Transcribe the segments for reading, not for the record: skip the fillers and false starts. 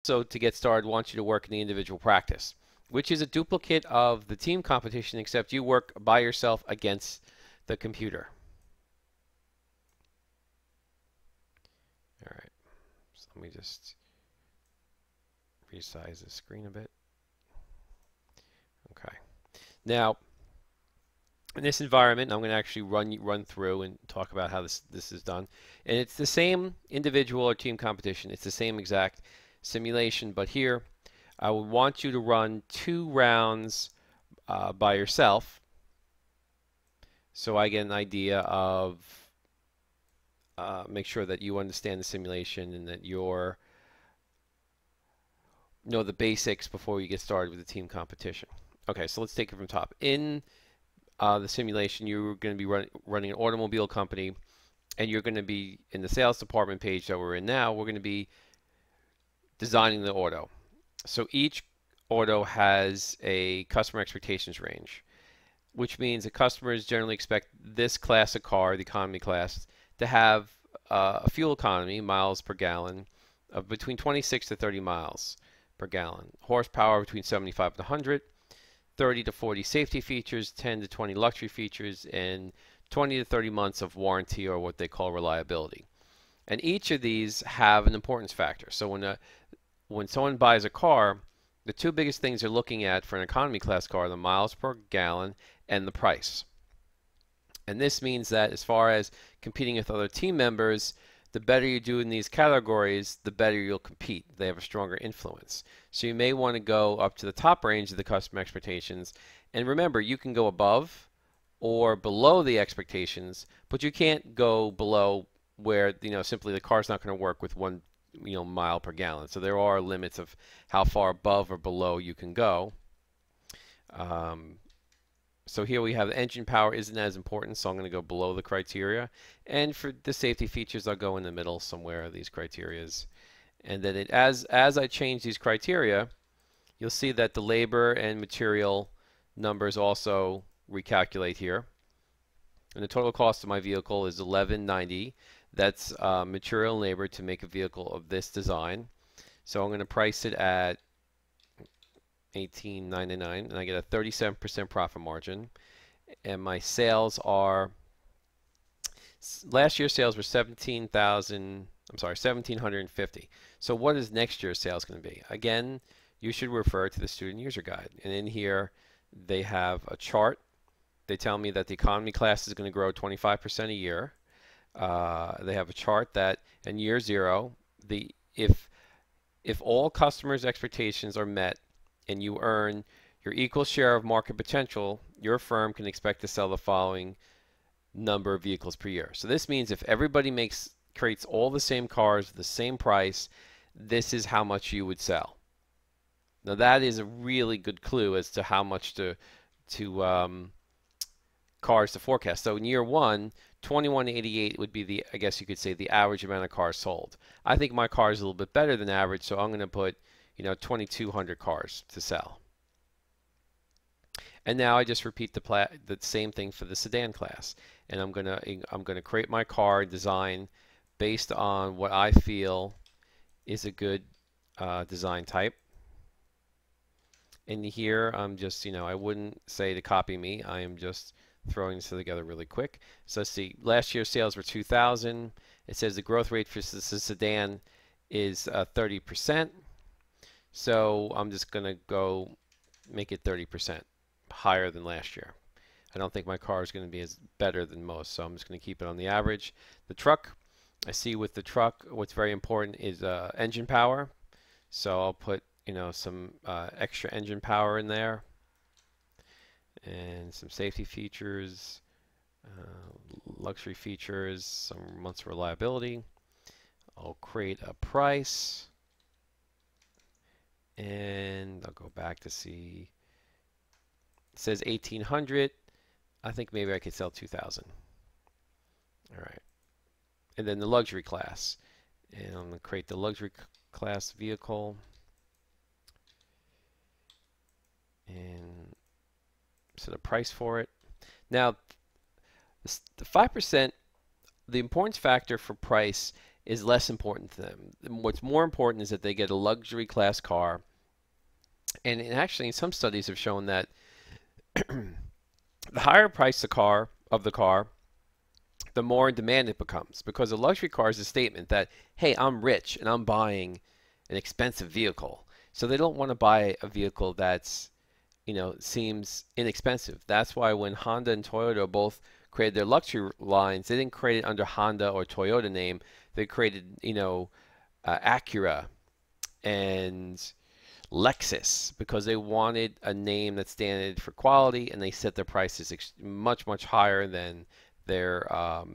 So to get started, I want you to work in the individual practice, which is a duplicate of the team competition, except you work by yourself against the computer. All right, so let me just resize the screen a bit. Okay. Now, in this environment, I'm going to actually run through and talk about how this is done. And it's the same individual or team competition. It's the same exact simulation, but here I would want you to run 2 rounds by yourself, so I get an idea of make sure that you understand the simulation and that you're know the basics before you get started with the team competition. Okay, so let's take it from top. In the simulation, you're going to be running an automobile company, and you're going to be in the sales department page that we're in now. We're going to be designing the auto. So each auto has a customer expectations range, which means that customers generally expect this class of car, the economy class, to have a fuel economy, miles per gallon, of between 26 to 30 miles per gallon. Horsepower between 75 and 100. 30 to 40 safety features, 10 to 20 luxury features, and 20 to 30 months of warranty, or what they call reliability. And each of these have an importance factor. So when someone buys a car, the 2 biggest things they're looking at for an economy class car are the miles per gallon and the price. And this means that as far as competing with other team members, the better you do in these categories, the better you'll compete. They have a stronger influence. So you may want to go up to the top range of the customer expectations. And remember, you can go above or below the expectations, but you can't go below where, simply the car's not going to work with 1, mile per gallon. So there are limits of how far above or below you can go. So here we have the engine power isn't as important, so I'm going to go below the criteria. And for the safety features, I'll go in the middle somewhere of these criterias. And then as I change these criteria, you'll see that the labor and material numbers also recalculate here. And the total cost of my vehicle is $11.90. That's material and labor to make a vehicle of this design. So I'm going to price it at $18.99, and I get a 37% profit margin. And my sales are, last year's sales were 1,750. So what is next year's sales going to be? Again, you should refer to the student user guide. And in here, they have a chart. They tell me that the economy class is going to grow 25% a year. They have a chart that in year 0, if all customers' expectations are met and you earn your equal share of market potential, your firm can expect to sell the following number of vehicles per year. So this means if everybody creates all the same cars, the same price, this is how much you would sell. Now that is a really good clue as to how much cars to forecast. So in year 1, 2188 would be the, I guess you could say, the average amount of cars sold. I think my car is a little bit better than average, so I'm going to put 2,200 cars to sell. And now I just repeat the same thing for the sedan class. And I'm gonna create my car design based on what I feel is a good design type. And here I'm just, I wouldn't say to copy me. I am just throwing this together really quick. So let's see, last year's sales were 2,000. It says the growth rate for the sedan is 30%. So I'm just going to go make it 30% higher than last year. I don't think my car is going to be as better than most, so I'm just going to keep it on the average. The truck, I see with the truck, what's very important is engine power. So I'll put some extra engine power in there, and some safety features, luxury features, some months of reliability. I'll create a price. And I'll go back to see. It says 1,800. I think maybe I could sell 2,000. All right. And then the luxury class. And I'm going to create the luxury class vehicle. And set a price for it. Now, the 5%, the importance factor for price is less important to them. What's more important is that they get a luxury class car. And actually, some studies have shown that the higher price of the car, the more in demand it becomes. Because a luxury car is a statement that, hey, I'm rich and I'm buying an expensive vehicle. So they don't want to buy a vehicle that's, seems inexpensive. That's why when Honda and Toyota both created their luxury lines, they didn't create it under Honda or Toyota name. They created, Acura and Lexus because they wanted a name that standard for quality, and they set their prices much, much higher than their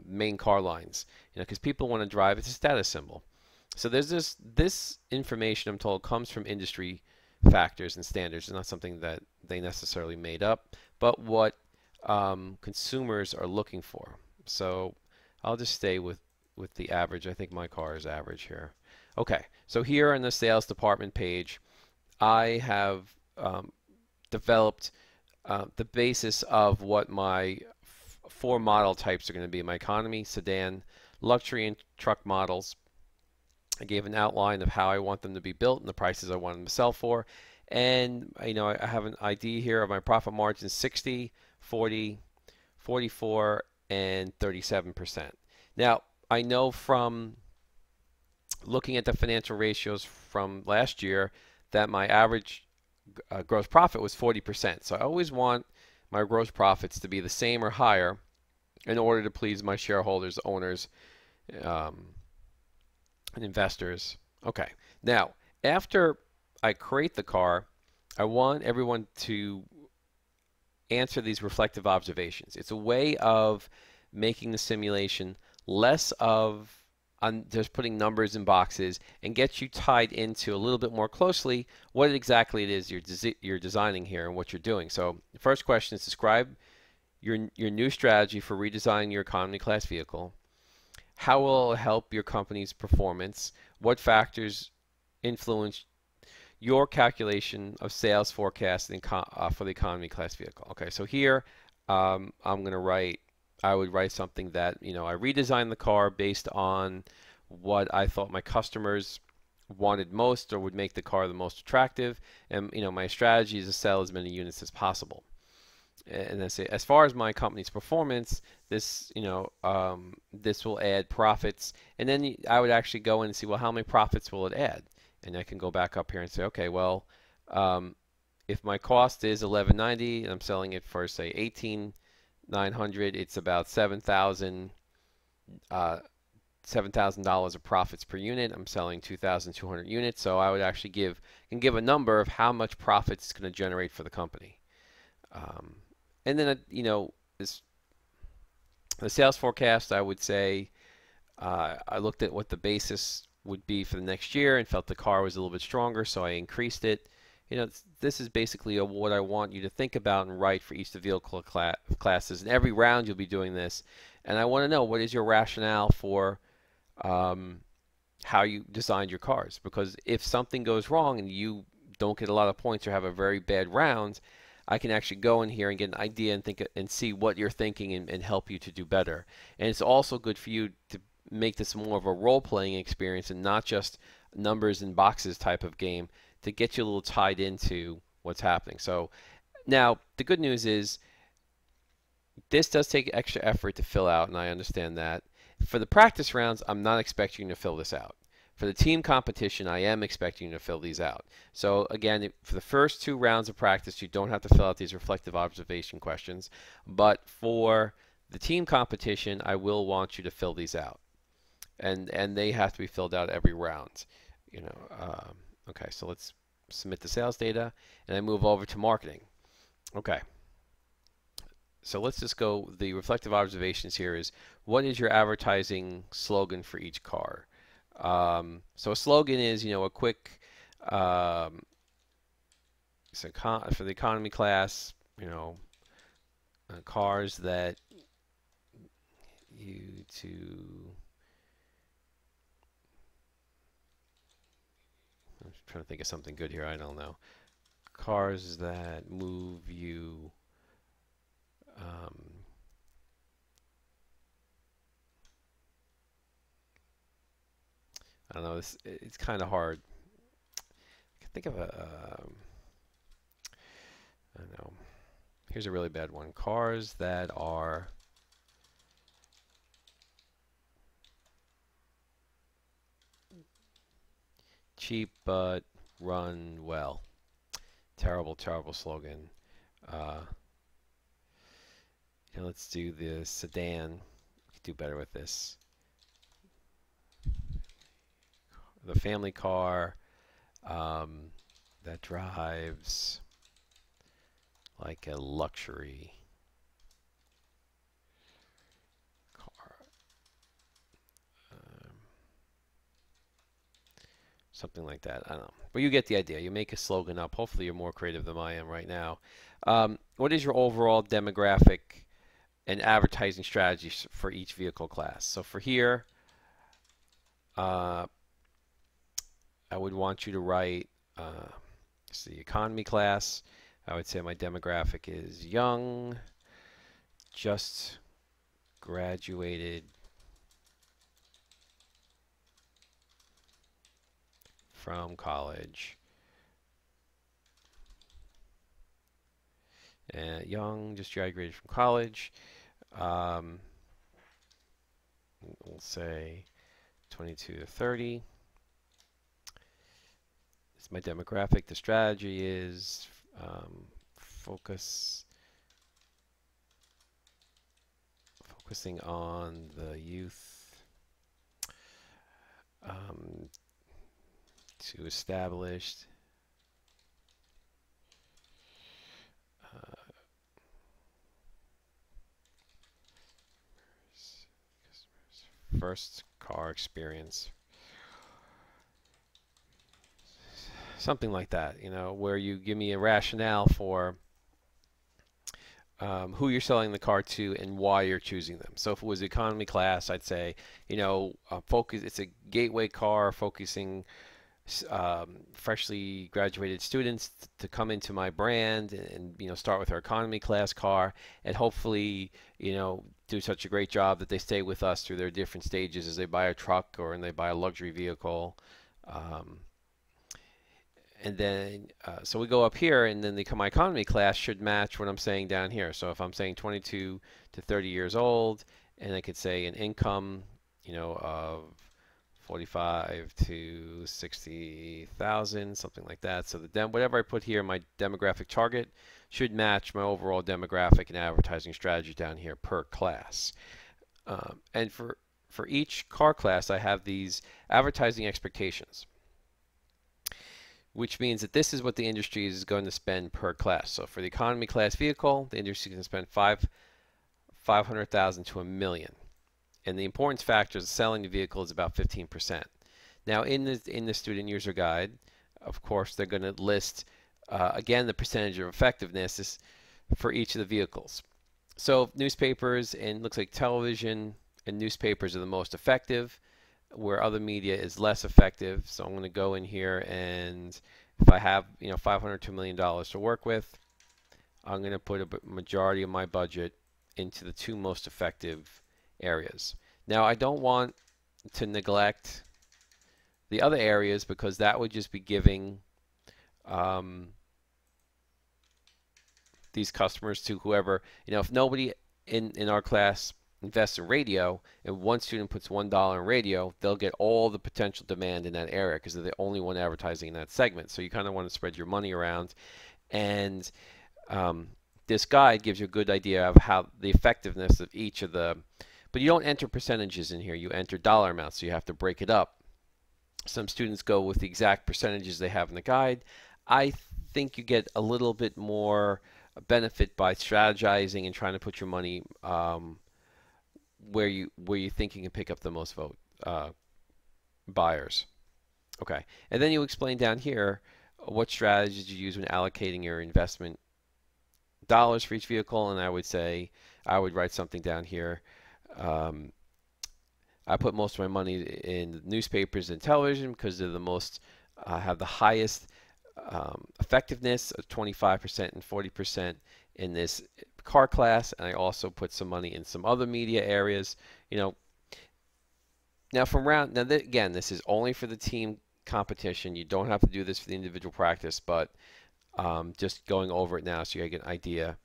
main car lines. Because people want to drive, it's a status symbol. So there's this information, I'm told, comes from industry factors and standards. It's not something that they necessarily made up, but what consumers are looking for. So I'll just stay with the average. I think my car is average here. Okay, so here on the sales department page, I have developed the basis of what my four model types are going to be: my economy, sedan, luxury, and truck models. I gave an outline of how I want them to be built and the prices I want them to sell for. And I have an idea here of my profit margins: 60, 40, 44, and 37%. Now, I know from looking at the financial ratios from last year that my average gross profit was 40%. So I always want my gross profits to be the same or higher in order to please my shareholders, owners, and investors. Okay. Now, after I create the car, I want everyone to answer these reflective observations. It's a way of making the simulation less of just putting numbers in boxes and get you tied into a little bit more closely what exactly it is you're designing here and what you're doing. So the first question is: describe your new strategy for redesigning your economy class vehicle. How will it help your company's performance? What factors influence your calculation of sales forecast for the economy class vehicle? Okay, so here I would write something that, I redesigned the car based on what I thought my customers wanted most or would make the car the most attractive. And, my strategy is to sell as many units as possible. And I say, as far as my company's performance, this, this will add profits. And then I would actually go in and see, well, how many profits will it add? And I can go back up here and say, okay, well, if my cost is $11.90 and I'm selling it for, say, $18,900, it's about $7,000 of profits per unit. I'm selling 2,200 units, so I would actually give a number of how much profit it's going to generate for the company. And then the sales forecast, I would say I looked at what the basis would be for the next year and felt the car was a little bit stronger, so I increased it. This is basically what I want you to think about and write for each of the vehicle classes. And every round you'll be doing this. And I want to know, what is your rationale for how you designed your cars? Because if something goes wrong and you don't get a lot of points or have a very bad round, I can actually go in here and get an idea and think and see what you're thinking and help you to do better. And it's also good for you to make this more of a role-playing experience and not just numbers and boxes type of game, to get you a little tied into what's happening. So now the good news is this does take extra effort to fill out, and I understand that. For the practice rounds, I'm not expecting you to fill this out. For the team competition, I am expecting you to fill these out. So again, for the first two rounds of practice, you don't have to fill out these reflective observation questions. But for the team competition, I will want you to fill these out. And they have to be filled out every round. Okay, so let's submit the sales data, and I move over to marketing. Okay. So let's just go, the reflective observations here is, what is your advertising slogan for each car? So a slogan is, a quick, for the economy class, cars that you to, I'm trying to think of something good here, I don't know. Cars that move you I don't know. It's kind of hard. I can think of I don't know. Here's a really bad one. Cars that are cheap but run well. Terrible, terrible slogan. Uh, let's do the sedan. We could do better with this. The family car um, that drives like a luxury car. Um, Something like that. I don't know. But you get the idea. You make a slogan up. Hopefully, you're more creative than I am right now. What is your overall demographic and advertising strategies for each vehicle class? So for here, uh, I would want you to write it's the economy class. I would say my demographic is young, just graduated from college. Young, just graduated from college. Um, we'll say 22 to 30. It's my demographic. The strategy is focusing on the youth to establish uh, first car experience. Something like that, where you give me a rationale for who you're selling the car to and why you're choosing them. So if it was economy class, I'd say, focus. It's a gateway car focusing freshly graduated students to come into my brand and start with our economy class car and hopefully do such a great job that they stay with us through their different stages as they buy a truck or and they buy a luxury vehicle. And then, so we go up here, and then my economy class should match what I'm saying down here. So if I'm saying 22 to 30 years old, and I could say an income, of 45 to 60,000, something like that. So whatever I put here, my demographic target should match my overall demographic and advertising strategy down here per class. And for each car class, I have these advertising expectations, which means that this is what the industry is going to spend per class. So for the economy class vehicle, the industry is going to spend 500,000 to $1 million. And the importance factor of selling the vehicle is about 15%. Now in the student user guide, of course, they're going to list again the percentage of effectiveness is for each of the vehicles. So newspapers and looks like television and newspapers are the most effective, where other media is less effective. So I'm going to go in here, and if I have $500 to $1 million to work with, I'm going to put a majority of my budget into the two most effective areas. Now I don't want to neglect the other areas because that would just be giving these customers to whoever, if nobody in our class invests in radio and one student puts $1 in radio, they'll get all the potential demand in that area because they're the only one advertising in that segment. So you kind of want to spread your money around, and this guide gives you a good idea of how the effectiveness of each of the, but you don't enter percentages in here, you enter dollar amounts, so you have to break it up. Some students go with the exact percentages they have in the guide. I think you get a little bit more benefit by strategizing and trying to put your money where you think you can pick up the most buyers. Okay, and then you explain down here what strategies you use when allocating your investment dollars for each vehicle, and I would say I would write something down here. I put most of my money in newspapers and television because they're the most have the highest effectiveness of 25% and 40% in this car class, and I also put some money in some other media areas. Now from round now th again, this is only for the team competition. You don't have to do this for the individual practice, but just going over it now so you get an idea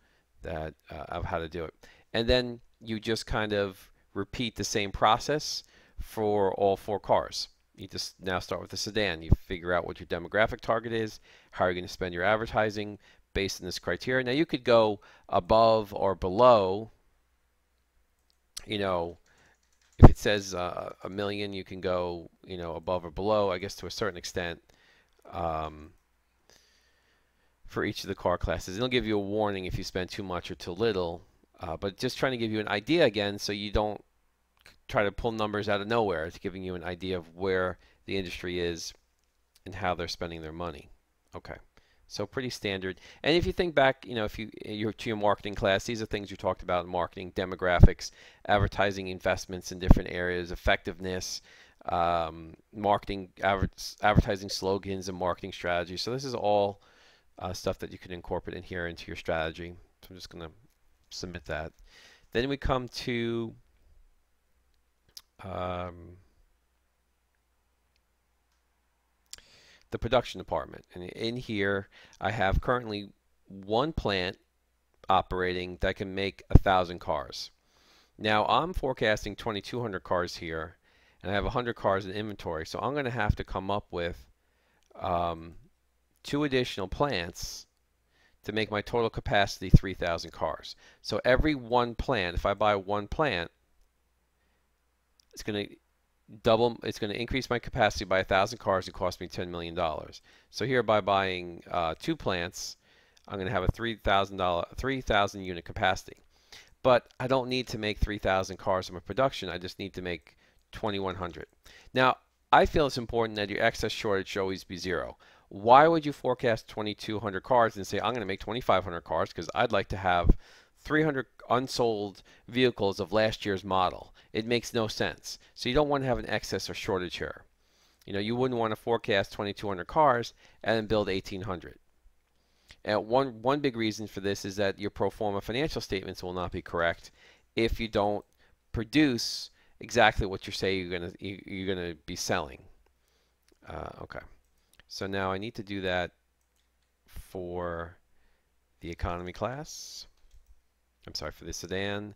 that of how to do it. And then you just kind of repeat the same process for all four cars. You just now start with the sedan. You figure out what your demographic target is, how you're going to spend your advertising based on this criteria. Now you could go above or below, you know, if it says a million, you can go, above or below, I guess to a certain extent. Um, for each of the car classes. It'll give you a warning if you spend too much or too little, but just trying to give you an idea again so you don't try to pull numbers out of nowhere. It's giving you an idea of where the industry is and how they're spending their money. Okay. So pretty standard. And if you think back, if you're to your marketing class, these are things you talked about in marketing: demographics, advertising investments in different areas, effectiveness, marketing, advertising slogans, and marketing strategies. So this is all stuff that you can incorporate in here into your strategy. So I'm just going to submit that. Then we come to the production department. And in here, I have currently one plant operating that can make 1,000 cars. Now, I'm forecasting 2,200 cars here, and I have 100 cars in inventory. So I'm going to have to come up with two additional plants to make my total capacity 3,000 cars. So every one plant, if I buy one plant, it's going to it's going to increase my capacity by 1,000 cars and cost me $10 million. So here by buying two plants, I'm going to have a $3,000 unit capacity. But I don't need to make 3,000 cars in my production. I just need to make 2,100. Now, I feel it's important that your excess shortage should always be zero. Why would you forecast 2,200 cars and say, I'm going to make 2,500 cars because I'd like to have 300 unsold vehicles of last year's model? It makes no sense. So you don't want to have an excess or shortage here. You wouldn't want to forecast 2,200 cars and then build 1,800. And one big reason for this is that your pro forma financial statements will not be correct if you don't produce exactly what you say you're gonna be selling. Okay. So now I need to do that for the economy class. I'm sorry, for the sedan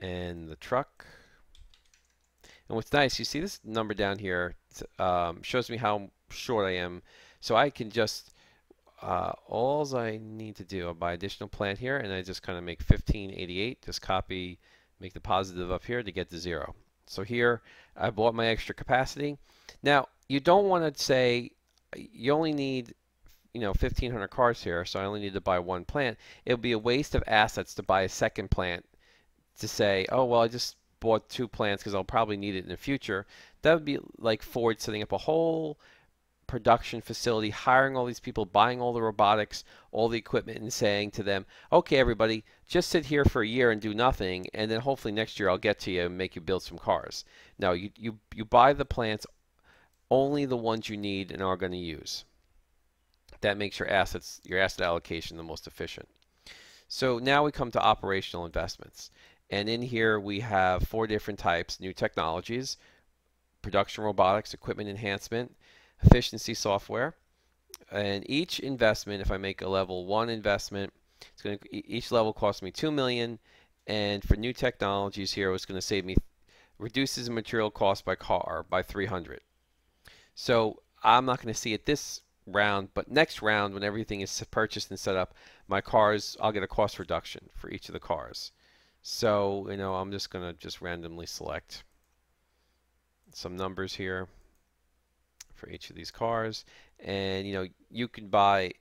and the truck. And what's nice, you see this number down here shows me how short I am. So I can just, all I need to do, I'll buy additional plant here, and I just kind of make 1588. Just copy, make the positive up here to get to zero. So here, I bought my extra capacity. Now, you don't want to say, you only need 1,500 cars here, so I only need to buy one plant. It would be a waste of assets to buy a second plant to say, oh, well, I just bought two plants because I'll probably need it in the future. That would be like Ford setting up a whole production facility, hiring all these people, buying all the robotics, all the equipment, and saying to them, okay, everybody, just sit here for a year and do nothing, and then hopefully next year I'll get to you and make you build some cars. No, you buy the plants, only the ones you need and are going to use. That makes your asset allocation the most efficient. So now we come to operational investments. And in here we have 4 different types: new technologies, production robotics, equipment enhancement, efficiency software. And each investment, if I make a level 1 investment, each level costs me $2 million. And for new technologies here, it's going to save me, reduces the material cost by car by 300. So I'm not going to see it this round, but next round, when everything is purchased and set up, my cars, I'll get a cost reduction for each of the cars. So, I'm just going to just randomly select some numbers here for each of these cars. And, you can buy,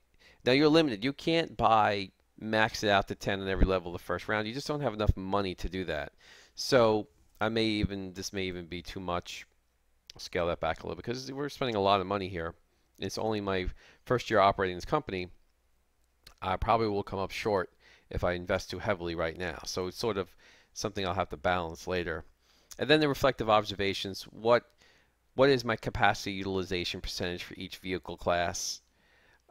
now you're limited. You can't buy, max it out to 10 on every level the first round. You just don't have enough money to do that. So this may even be too much. I'll scale that back a little because we're spending a lot of money here. It's only my first year operating this company. I probably will come up short if I invest too heavily right now. So it's sort of something I'll have to balance later. And then the reflective observations. What is my capacity utilization percentage for each vehicle class?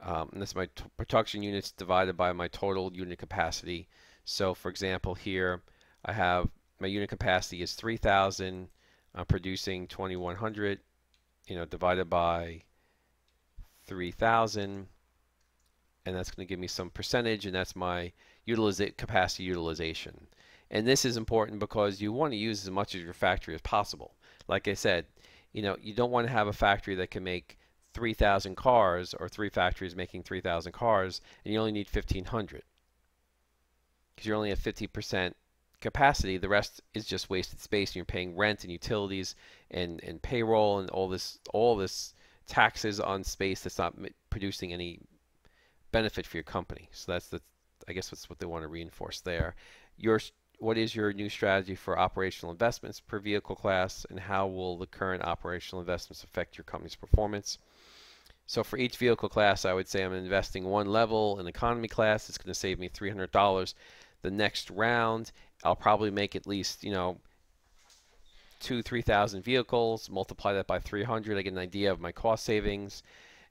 And that's my production units divided by my total unit capacity. So for example, here I have my unit capacity is 3,000. I'm producing 2100, divided by 3000, and that's going to give me some percentage, and that's my capacity utilization. And this is important because you want to use as much of your factory as possible. Like I said, you don't want to have a factory that can make 3,000 cars, or 3 factories making 3,000 cars, and you only need 1,500 because you're only at 50% capacity. The rest is just wasted space, and you're paying rent and utilities and payroll and all this taxes on space that's not producing any benefit for your company. So I guess that's what they want to reinforce there. What is your new strategy for operational investments per vehicle class, and how will the current operational investments affect your company's performance? So for each vehicle class, I would say I'm investing one level in economy class. It's going to save me $300. The next round, I'll probably make at least 3,000 vehicles. Multiply that by 300. I get an idea of my cost savings.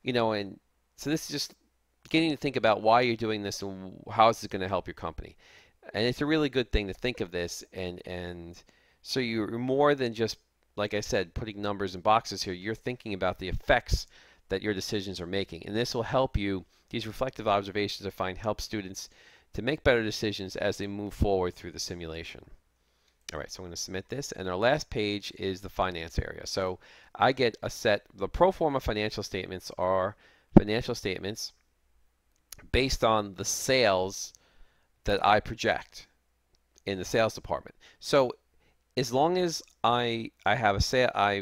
And so this is just beginning to think about why you're doing this and how is it going to help your company. And it's a really good thing to think of this, and so you're more than just, like I said, putting numbers in boxes here. You're thinking about the effects that your decisions are making, and this will help you. These reflective observations I find help students to make better decisions as they move forward through the simulation. All right, so I'm going to submit this, and our last page is the finance area. So I get a set. The pro forma financial statements are financial statements based on the sales that I project in the sales department. So as long as I have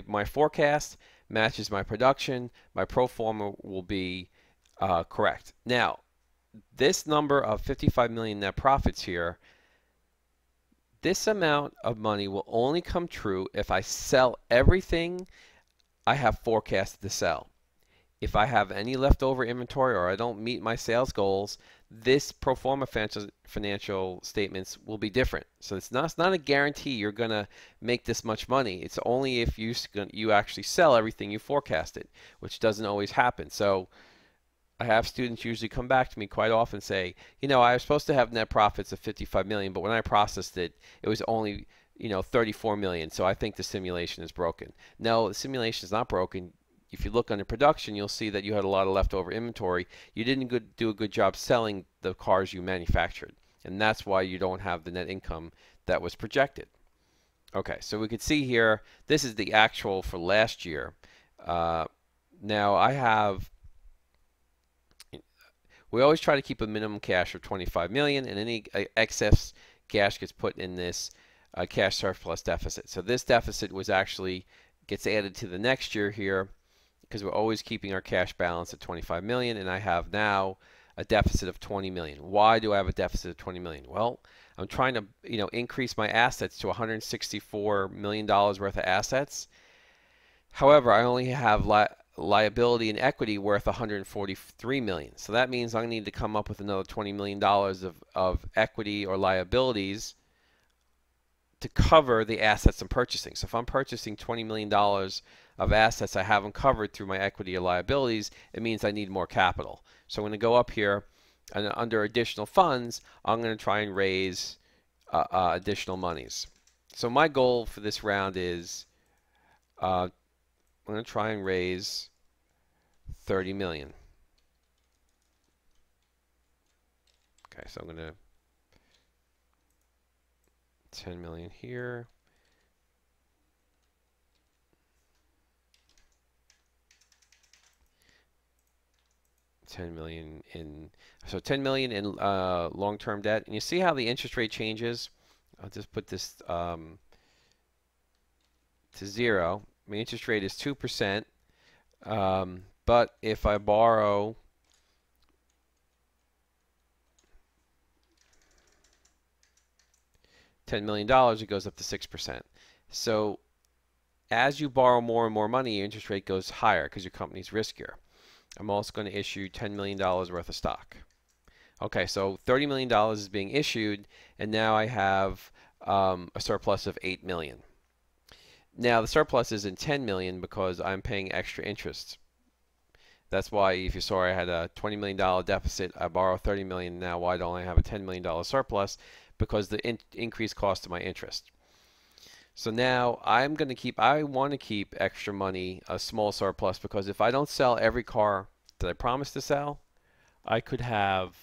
my forecast matches my production, my pro forma will be correct. Now, this number of 55 million net profits here, this amount of money will only come true if I sell everything I have forecasted to sell. If I have any leftover inventory or I don't meet my sales goals, this pro forma financial statements will be different. So it's not a guarantee you're going to make this much money. It's only if you actually sell everything you forecasted, which doesn't always happen. So I have students usually come back to me quite often and say, I was supposed to have net profits of 55 million, but when I processed it, it was only 34 million. So I think the simulation is broken. No, the simulation is not broken. If you look under production, you'll see that you had a lot of leftover inventory. You didn't do a good job selling the cars you manufactured, and that's why you don't have the net income that was projected. Okay, so we could see here, this is the actual for last year. Now we always try to keep a minimum cash of 25 million, and any excess cash gets put in this cash surplus deficit. So this deficit gets added to the next year here, because we're always keeping our cash balance at 25 million, and I have now a deficit of 20 million. Why do I have a deficit of 20 million? Well, I'm trying to increase my assets to $164 million worth of assets. However, I only have liability and equity worth 143 million. So that means I need to come up with another $20 million of equity or liabilities to cover the assets I'm purchasing. So if I'm purchasing $20 million of assets I haven't covered through my equity or liabilities, it means I need more capital. So I'm going to go up here, and under additional funds, I'm going to try and raise additional monies. So my goal for this round is I'm going to try and raise 30 million. Okay, so I'm going to 10 million here. $10 million in long-term debt, and you see how the interest rate changes. I'll just put this to 0. My interest rate is 2%, but if I borrow $10 million, it goes up to 6%. So as you borrow more and more money, your interest rate goes higher because your company's riskier. I'm also going to issue $10 million worth of stock. Okay, so $30 million is being issued, and now I have a surplus of $8 million. Now the surplus isn't $10 million because I'm paying extra interest. That's why if you saw I had a $20 million deficit, I borrow $30 million. Now why don't I have a $10 million surplus? Because the increased cost of my interest. So now I want to keep extra money, a small surplus, because if I don't sell every car that I promised to sell, I could have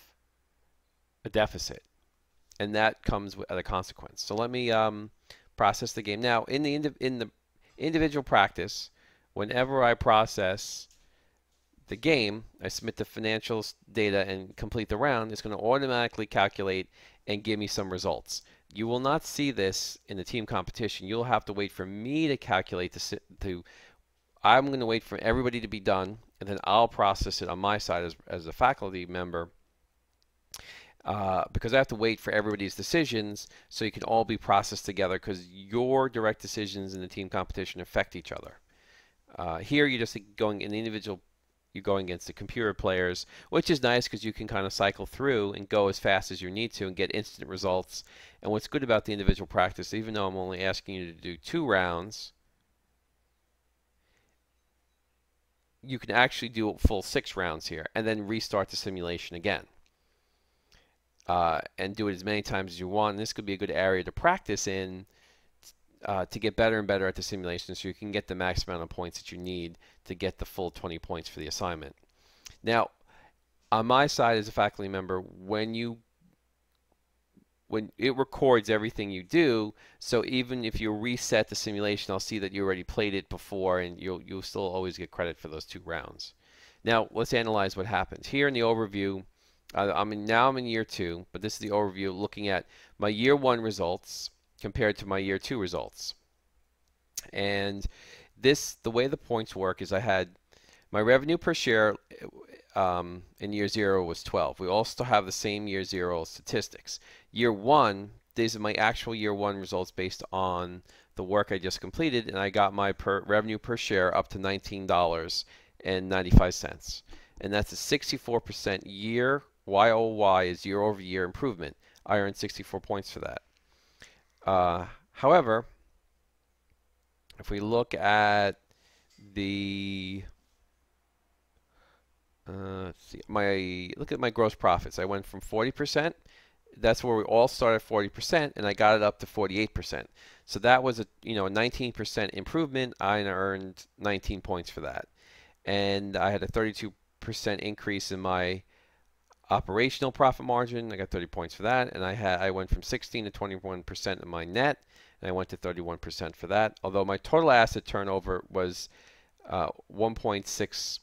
a deficit, and that comes at a consequence. So let me process the game. Now, in the individual practice, whenever I process the game, I submit the financial data and complete the round, it's going to automatically calculate and give me some results. You will not see this in the team competition. You'll have to wait for me to calculate I'm going to wait for everybody to be done, and then I'll process it on my side as a faculty member, because I have to wait for everybody's decisions so you can all be processed together, because your direct decisions in the team competition affect each other. Here you're just going in the individual, you're going against the computer players, which is nice because you can kind of cycle through and go as fast as you need to and get instant results. And what's good about the individual practice, even though I'm only asking you to do 2 rounds, you can actually do a full 6 rounds here and then restart the simulation again. And do it as many times as you want. And this could be a good area to practice in to get better and better at the simulation, so you can get the max amount of points that you need to get the full 20 points for the assignment. Now, on my side as a faculty member, when it records everything you do, so even if you reset the simulation, I'll see that you already played it before, and you'll still always get credit for those 2 rounds. Now, let's analyze what happens. Here in the overview, now I'm in year 2, but this is the overview looking at my year 1 results compared to my year 2 results. And the way the points work is I had my revenue per share in year 0 was 12. We all still have the same year 0 statistics. Year 1, these are my actual year 1 results based on the work I just completed, and I got my revenue per share up to $19.95. And that's a 64% YOY is year over year improvement. I earned 64 points for that. However, if we look at the look at my gross profits. I went from 40%. That's where we all started at 40%, and I got it up to 48%. So that was a 19% improvement. I earned 19 points for that, and I had a 32% increase in my operational profit margin. I got 30 points for that, and I went from 16 to 21% in my net, and I went to 31% for that. Although my total asset turnover was 1.6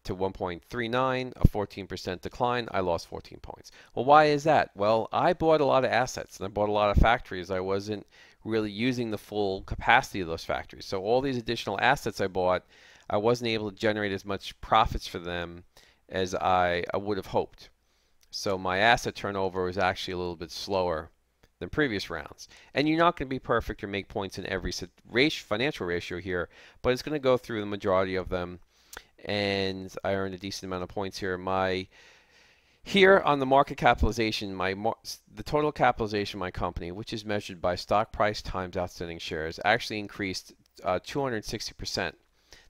to 1.39, a 14% decline. I lost 14 points. Well, why is that? Well, I bought a lot of assets, and I bought a lot of factories. I wasn't really using the full capacity of those factories. So all these additional assets I bought, I wasn't able to generate as much profits for them as I would have hoped. So my asset turnover was actually a little bit slower than previous rounds. And you're not going to be perfect or make points in every financial ratio here, but it's going to go through the majority of them. And I earned a decent amount of points here. Here on the market capitalization, the total capitalization of my company, which is measured by stock price times outstanding shares, actually increased 260%.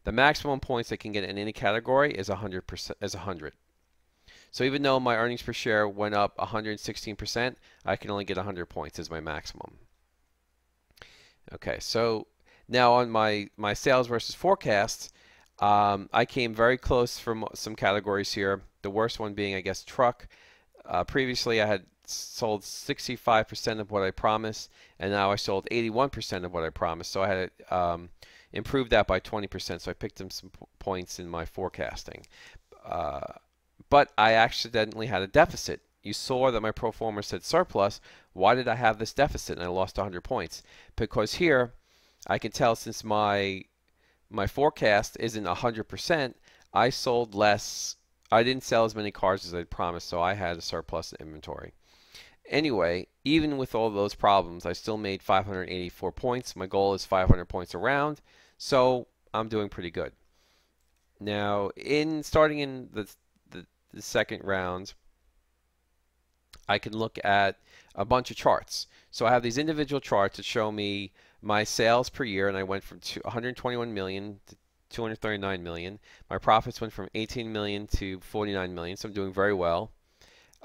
The maximum points I can get in any category is 100. So even though my earnings per share went up 116%, I can only get 100 points as my maximum. Okay, so now on my sales versus forecasts, I came very close from some categories here. The worst one being, I guess, truck. Previously, I had sold 65% of what I promised, and now I sold 81% of what I promised. So I had improved that by 20%. So I picked up some points in my forecasting. But I accidentally had a deficit. You saw that my pro forma said surplus. Why did I have this deficit? And I lost 100 points. Because here, I can tell since my forecast isn't 100%, I sold less. I didn't sell as many cars as I promised, so I had a surplus inventory. Anyway, even with all those problems, I still made 584 points. My goal is 500 points a round, so I'm doing pretty good. Now, starting in the second round, I can look at a bunch of charts. So I have these individual charts that show me my sales per year, and I went from 121 million to 239 million. My profits went from 18 million to 49 million, so I'm doing very well.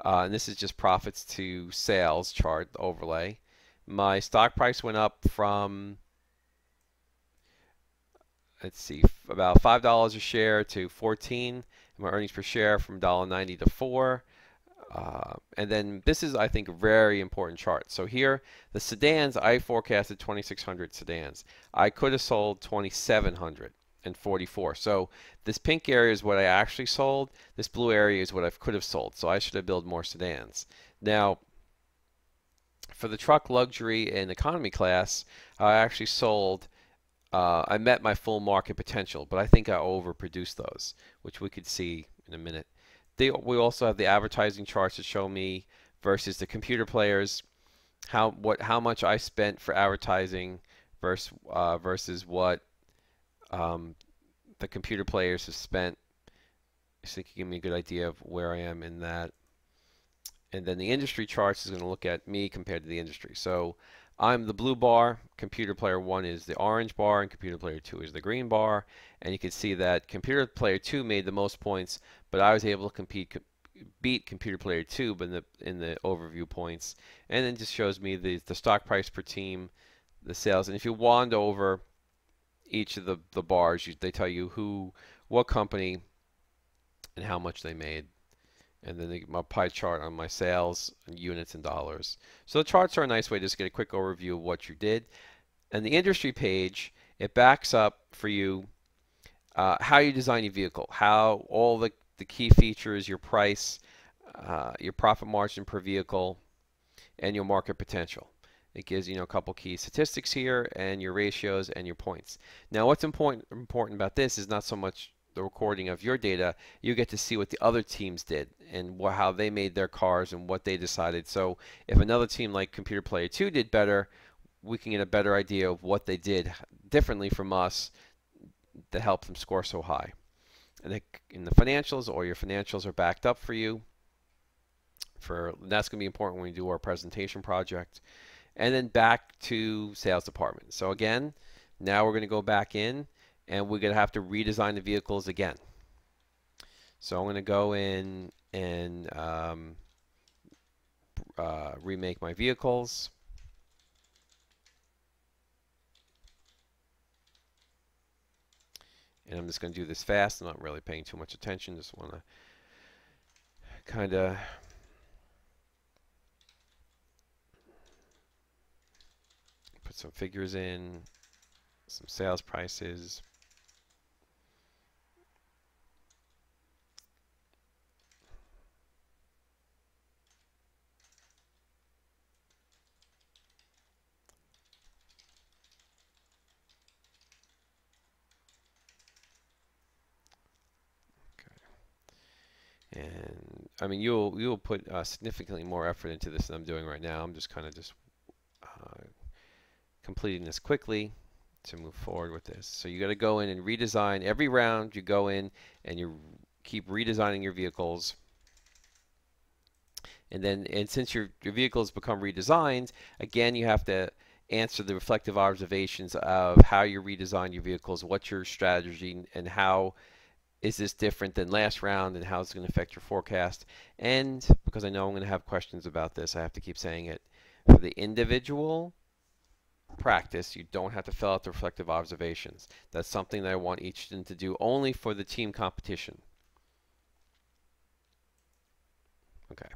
And this is just profits to sales chart overlay. My stock price went up from let's see, about $5 a share to 14, and my earnings per share from $1.90 to 4. And then this is, I think, a very important chart. So here, the sedans, I forecasted 2,600 sedans. I could have sold 2,744. So this pink area is what I actually sold. This blue area is what I could have sold. So I should have built more sedans. Now, for the truck, luxury, and economy class, I actually sold. I met my full market potential, but I think I overproduced those, which we could see in a minute. We also have the advertising charts that show me versus the computer players how much I spent for advertising versus what the computer players have spent. So it can give me a good idea of where I am in that. And then the industry charts is going to look at me compared to the industry. So I'm the blue bar, computer player 1 is the orange bar, and computer player 2 is the green bar. And you can see that computer player 2 made the most points, but I was able to beat computer player 2 but in the overview points. And then just shows me the stock price per team, the sales. And if you wand over each of the bars, they tell you what company, and how much they made. And then my pie chart on my sales and units and dollars. So the charts are a nice way to just get a quick overview of what you did. And the industry page, it backs up for you how you design your vehicle, how all the key features, your price, your profit margin per vehicle, and your market potential. It gives you a couple key statistics here and your ratios and your points. Now what's important about this is not so much the recording of your data. You get to see what the other teams did and how they made their cars and what they decided. So if another team like Computer Player 2 did better, we can get a better idea of what they did differently from us that helped them score so high. And in the financials, all your financials are backed up for you. That's going to be important when we do our presentation project. And then back to sales department. So again, now we're going to go back in and we're going to have to redesign the vehicles again. So I'm going to go in and remake my vehicles. And I'm just going to do this fast. I'm not really paying too much attention. Just want to kind of put some figures in, some sales prices. And I mean, you'll put significantly more effort into this than I'm doing right now. I'm just kind of completing this quickly to move forward with this. So you got to go in and redesign every round. You go in and you keep redesigning your vehicles. And since your vehicles become redesigned, again, you have to answer the reflective observations of how you redesign your vehicles, what's your strategy, and how is this different than last round, and how it's going to affect your forecast. And because I know I'm going to have questions about this, I have to keep saying it. For the individual practice, you don't have to fill out the reflective observations. That's something that I want each student to do only for the team competition. Okay.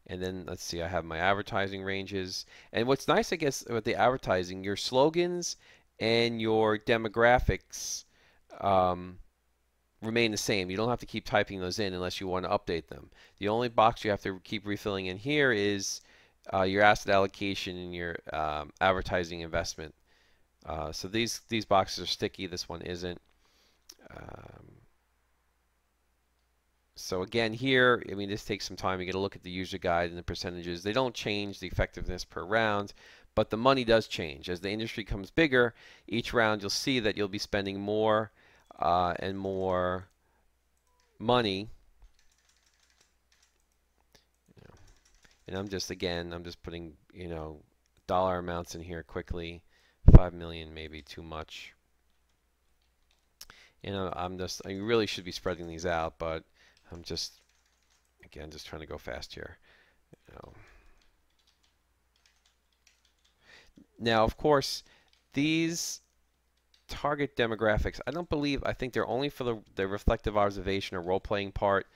And then let's see, I have my advertising ranges. And what's nice, I guess, with the advertising, your slogans and your demographics remain the same. You don't have to keep typing those in unless you want to update them. The only box you have to keep refilling in here is your asset allocation and your advertising investment. So these boxes are sticky. This one isn't. So again, here, I mean, this takes some time. You get to look at the user guide and the percentages. They don't change the effectiveness per round, but the money does change. As the industry becomes bigger, each round you'll see that you'll be spending more and more money. And I'm just putting, dollar amounts in here quickly. 5 million maybe too much. I really should be spreading these out, but I'm just trying to go fast here. Now, of course, these target demographics, I think they're only for the reflective observation or role-playing part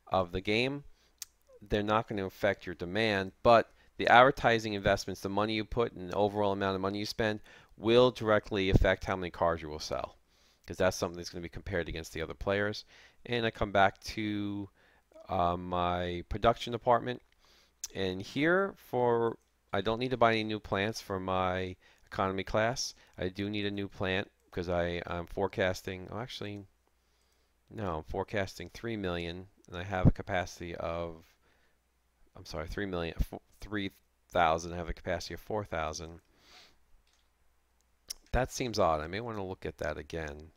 of the game. They're not going to affect your demand, but the advertising investments, the money you put and the overall amount of money you spend will directly affect how many cars you will sell, because that's something that's going to be compared against the other players. And I come back to my production department, and here I don't need to buy any new plants for my economy class. I do need a new plant because I'm forecasting, oh, actually, no, I'm forecasting 3 million, and I have a capacity of, I'm sorry, 3 million, 3,000. I have a capacity of 4,000. That seems odd. I may want to look at that again.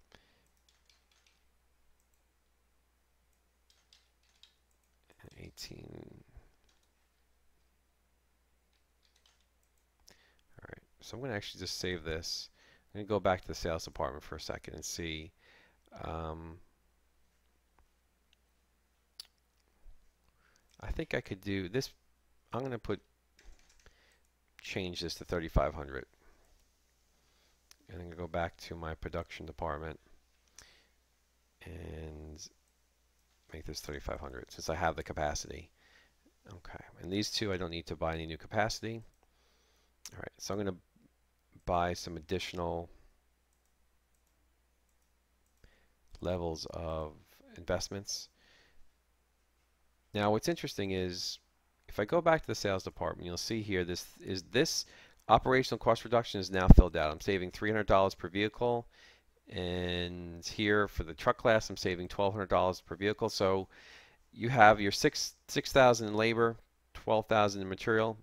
18. All right. So I'm going to actually just save this. I'm going to go back to the sales department for a second and see. Um, I think I could do this. I'm going to change this to 3,500. And I'm going to go back to my production department and make this 3,500 since I have the capacity. Okay, and these two I don't need to buy any new capacity. All right, so I'm going to buy some additional levels of investments. Now what's interesting is if I go back to the sales department, you'll see here this operational cost reduction is now filled out. I'm saving $300 per vehicle, and here for the truck class I'm saving $1,200 per vehicle. So you have your 6,000 in labor, 12,000 in material.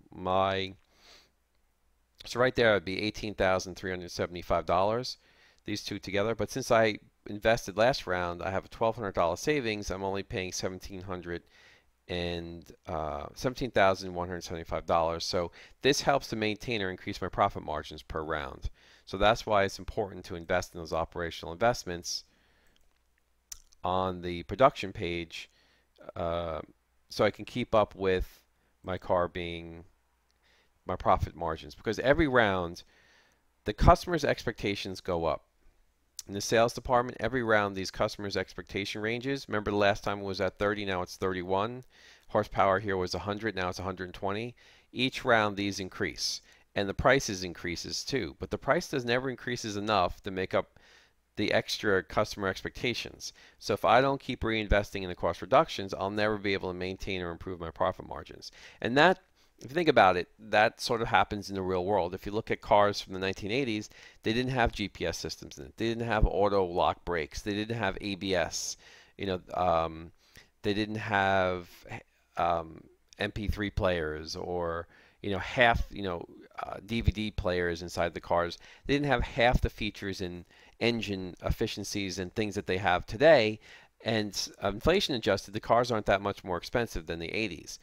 So right there would be $18,375. These two together. But since I invested last round, I have a $1,200 savings. I'm only paying $17,175. So this helps to maintain or increase my profit margins per round. So that's why it's important to invest in those operational investments on the production page, so I can keep up with my profit margins, because every round the customer's expectations go up. In the sales department, every round these customers' expectation ranges. Remember the last time it was at 30, now it's 31. Horsepower here was 100, now it's 120. Each round these increase, and the prices increases too. But the price never increases enough to make up the extra customer expectations. So if I don't keep reinvesting in the cost reductions, I'll never be able to maintain or improve my profit margins. And that, if you think about it, that sort of happens in the real world. If you look at cars from the 1980s, they didn't have GPS systems in it. They didn't have auto lock brakes. They didn't have ABS. They didn't have MP3 players or DVD players inside the cars. They didn't have half the features and engine efficiencies and things that they have today. And inflation adjusted, the cars aren't that much more expensive than the 80s.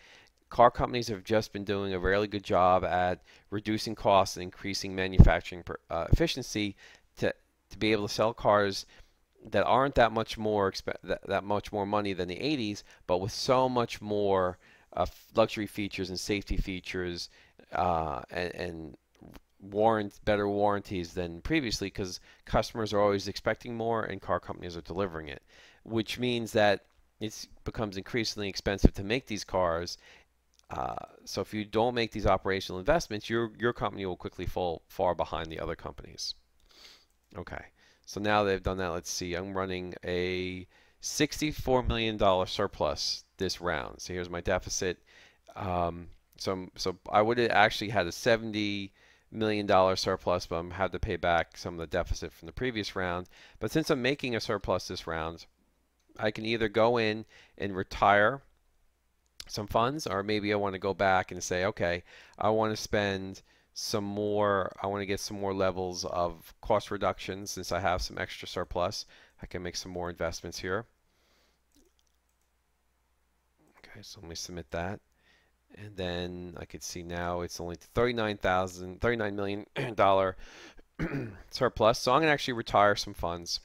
Car companies have just been doing a really good job at reducing costs and increasing manufacturing efficiency to be able to sell cars that aren't that much more that much more money than the 80s, but with so much more luxury features and safety features, and better warranties than previously, because customers are always expecting more and car companies are delivering it, which means that it becomes increasingly expensive to make these cars. So if you don't make these operational investments, your company will quickly fall far behind the other companies. Okay, so now they've done that, let's see, I'm running a $64 million surplus this round. So here's my deficit. So I would have actually had a $70 million surplus, but I'm had to pay back some of the deficit from the previous round. But since I'm making a surplus this round, I can either go in and retire some funds, or maybe I want to go back and say, okay, I want to spend some more, I want to get some more levels of cost reductions. Since I have some extra surplus, I can make some more investments here. Okay, so let me submit that. And then I could see now it's only $39 million surplus. So I'm going to actually retire some funds.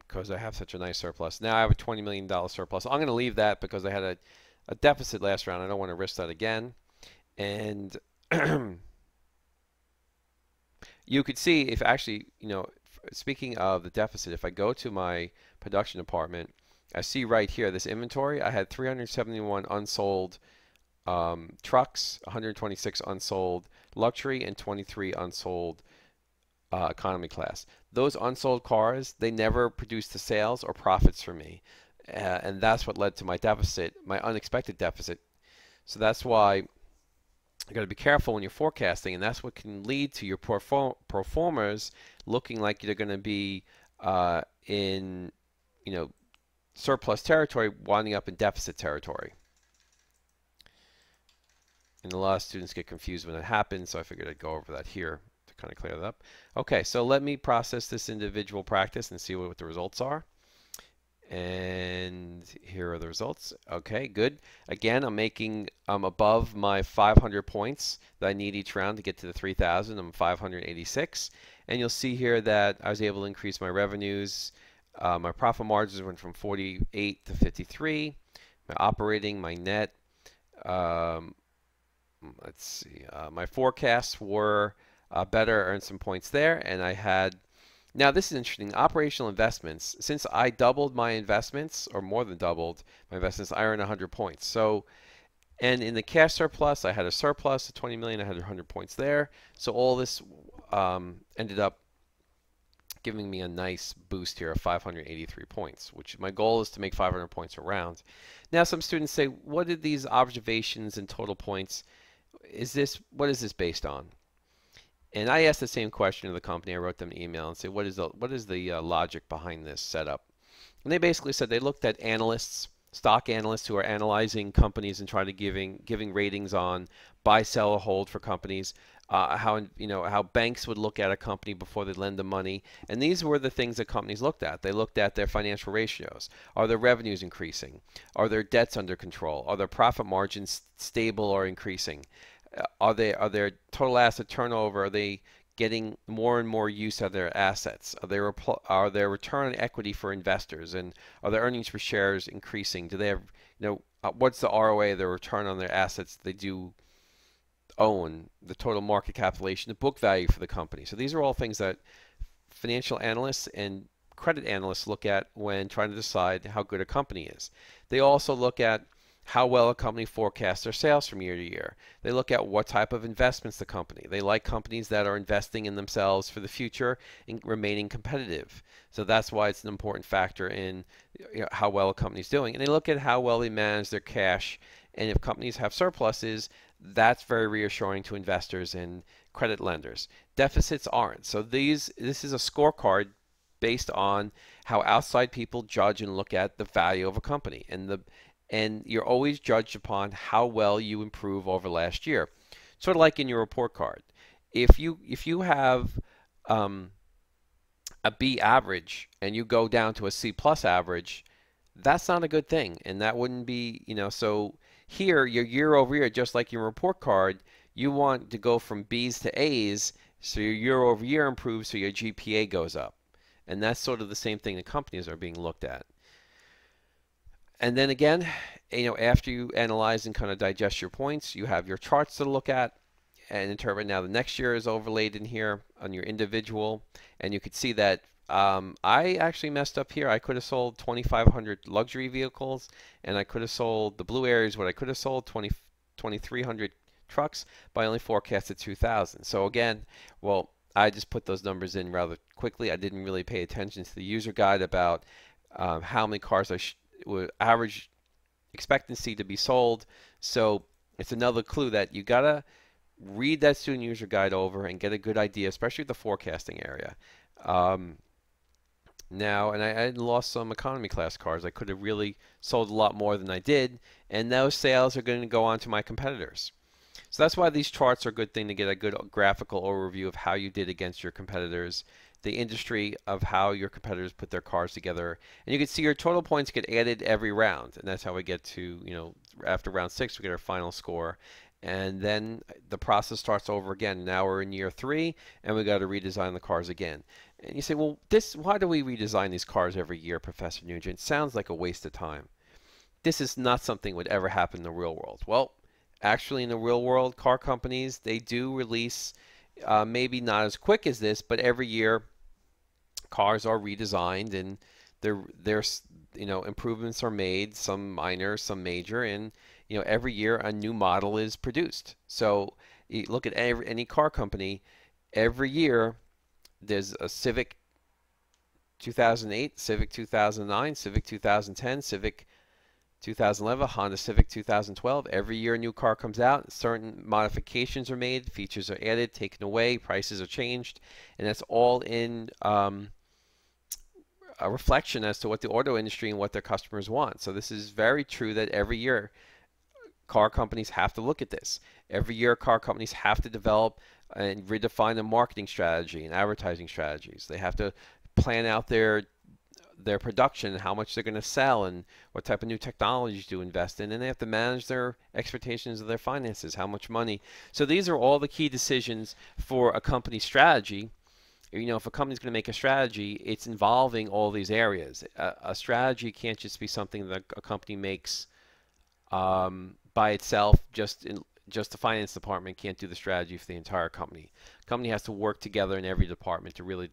Because I have such a nice surplus. Now I have a $20 million surplus. I'm going to leave that because I had a deficit last round. I don't want to risk that again. And you could see if actually, speaking of the deficit, if I go to my production department, I see right here this inventory. I had 371 unsold trucks, 126 unsold luxury, and 23 unsold economy class. Those unsold cars, they never produced the sales or profits for me. And that's what led to my deficit, my unexpected deficit. So that's why you got to be careful when you're forecasting, and that's what can lead to your performers looking like they're going to be in, surplus territory, winding up in deficit territory. And a lot of students get confused when that happens, so I figured I'd go over that here to kind of clear that up. Okay, so let me process this individual practice and see what the results are. And here are the results. Okay, good. Again, I'm above my 500 points that I need each round to get to the 3,000. I'm 586. And you'll see here that I was able to increase my revenues. My profit margins went from 48 to 53. My operating, my net, let's see, my forecasts were better, earned some points there, and I had, now this is interesting, operational investments. Since I doubled my investments, or more than doubled my investments, I earned 100 points. So, and in the cash surplus, I had a surplus of 20 million, I had 100 points there. So all this ended up giving me a nice boost here of 583 points, which my goal is to make 500 points a round. Now some students say, what did these observations and total points, what is this based on? And I asked the same question to the company. I wrote them an email and said, what is the logic behind this setup? And they basically said they looked at analysts, stock analysts who are analyzing companies and trying to giving ratings on buy, sell, or hold for companies. How banks would look at a company before they lend them money, and these were the things that companies looked at. They looked at their financial ratios. Are their revenues increasing? Are their debts under control? Are their profit margins stable or increasing? Are their total asset turnover? Are they getting more and more use out of their assets? Are their return on equity for investors, and are their earnings per shares increasing? Do they have, what's the ROA, the return on their assets they do own, the total market capitalization, the book value for the company? So these are all things that financial analysts and credit analysts look at when trying to decide how good a company is. They also look at how well a company forecasts their sales from year to year. They look at what type of investments the company. They like companies that are investing in themselves for the future and remaining competitive. So that's why it's an important factor in how well a company's doing. And they look at how well they manage their cash. And if companies have surpluses, that's very reassuring to investors and credit lenders. Deficits aren't. So this is a scorecard based on how outside people judge and look at the value of a company, and you're always judged upon how well you improve over last year. Sort of like in your report card. If you have a B average and you go down to a C plus average, that's not a good thing, and that wouldn't be, so here your year over year, just like your report card, you want to go from B's to A's, so your year over year improves, so your GPA goes up. And that's sort of the same thing that companies are being looked at. And then again, after you analyze and kind of digest your points, you have your charts to look at and interpret. Now the next year is overlaid in here on your individual, and you could see that I actually messed up here. I could have sold 2,500 luxury vehicles, and I could have sold the blue areas. What I could have sold 2,300 trucks, but I only forecasted 2,000. So again, well, I just put those numbers in rather quickly. I didn't really pay attention to the user guide about how many cars would average expectancy to be sold. So it's another clue that you gotta read that student user guide over and get a good idea, especially the forecasting area. Now, and I lost some economy class cars. I could have really sold a lot more than I did, and those sales are going to go on to my competitors. So that's why these charts are a good thing to get a good graphical overview of how you did against your competitors, the industry of how your competitors put their cars together. And you can see your total points get added every round, and that's how we get to, after round 6, we get our final score. And then the process starts over again. Now we're in year 3, and we got to redesign the cars again. And you say, well, why do we redesign these cars every year, Professor Nugent? It sounds like a waste of time. this is not something that would ever happen in the real world. Well, actually, in the real world, car companies, they do release, maybe not as quick as this, but every year cars are redesigned and there's improvements are made, some minor, some major, and every year a new model is produced. So you look at any car company, every year there's a Civic 2008, Civic 2009, Civic 2010, Civic 2011, Honda Civic 2012. Every year a new car comes out, certain modifications are made, features are added, taken away, prices are changed, and that's all in a reflection as to what the auto industry and what their customers want. So this is very true that every year car companies have to look at this. Every year car companies have to develop and redefine a marketing strategy and advertising strategies. They have to plan out their production, how much they're going to sell, and what type of new technologies to invest in, and they have to manage their expectations of their finances, how much money. So these are all the key decisions for a company strategy. If a company's going to make a strategy, it's involving all these areas. A strategy can't just be something that a company makes by itself. Just the finance department can't do the strategy for the entire company. The company has to work together in every department to really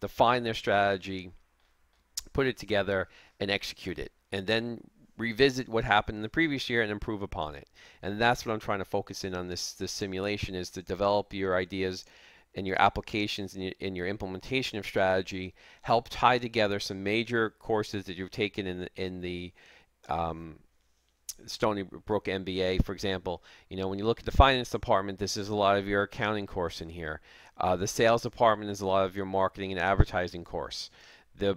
define their strategy, put it together, and execute it, and then revisit what happened in the previous year and improve upon it. And that's what I'm trying to focus in on this simulation, is to develop your ideas and your applications and your implementation of strategy, help tie together some major courses that you've taken in the Stony Brook MBA, for example. When you look at the finance department, this is a lot of your accounting course in here. The sales department is a lot of your marketing and advertising course. The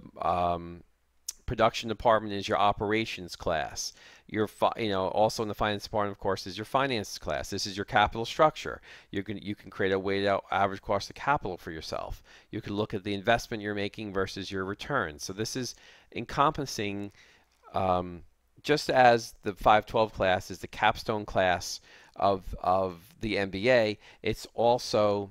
production department is your operations class. Also in the finance department, of course, is your finance class. This is your capital structure. You can create a weighted average cost of capital for yourself. You can look at the investment you're making versus your return. So this is encompassing, just as the 512 class is the capstone class of the MBA, it's also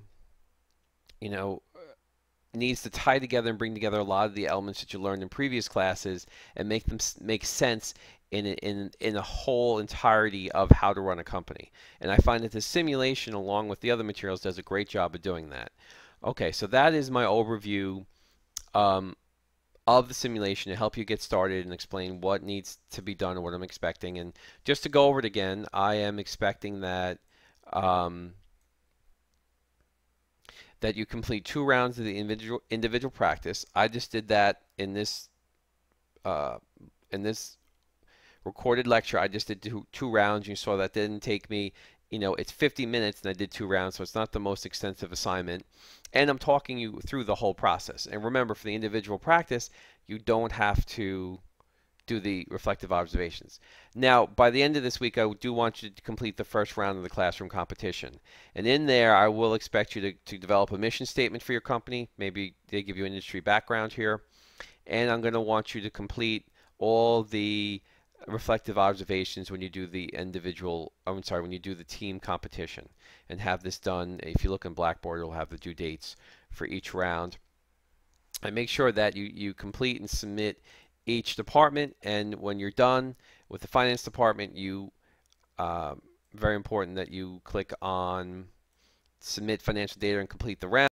needs to tie together and bring together a lot of the elements that you learned in previous classes and make them make sense in a whole entirety of how to run a company. And I find that the simulation, along with the other materials, does a great job of doing that. Okay, so that is my overview of the simulation to help you get started and explain what needs to be done and what I'm expecting. And just to go over it again, I am expecting that that you complete 2 rounds of the individual practice. I just did that in this recorded lecture. I just did two rounds. You saw that didn't take me, it's 50 minutes and I did 2 rounds, so it's not the most extensive assignment. And I'm talking you through the whole process. And remember, for the individual practice, you don't have to do the reflective observations. Now, by the end of this week, I do want you to complete the first round of the classroom competition. And in there, I will expect you to develop a mission statement for your company. Maybe they give you an industry background here. And I'm going to want you to complete all the reflective observations when you do the when you do the team competition, and have this done. If you look in Blackboard, it'll have the due dates for each round. And make sure that you complete and submit each department, and when you're done with the finance department, very important that you click on submit financial data and complete the round.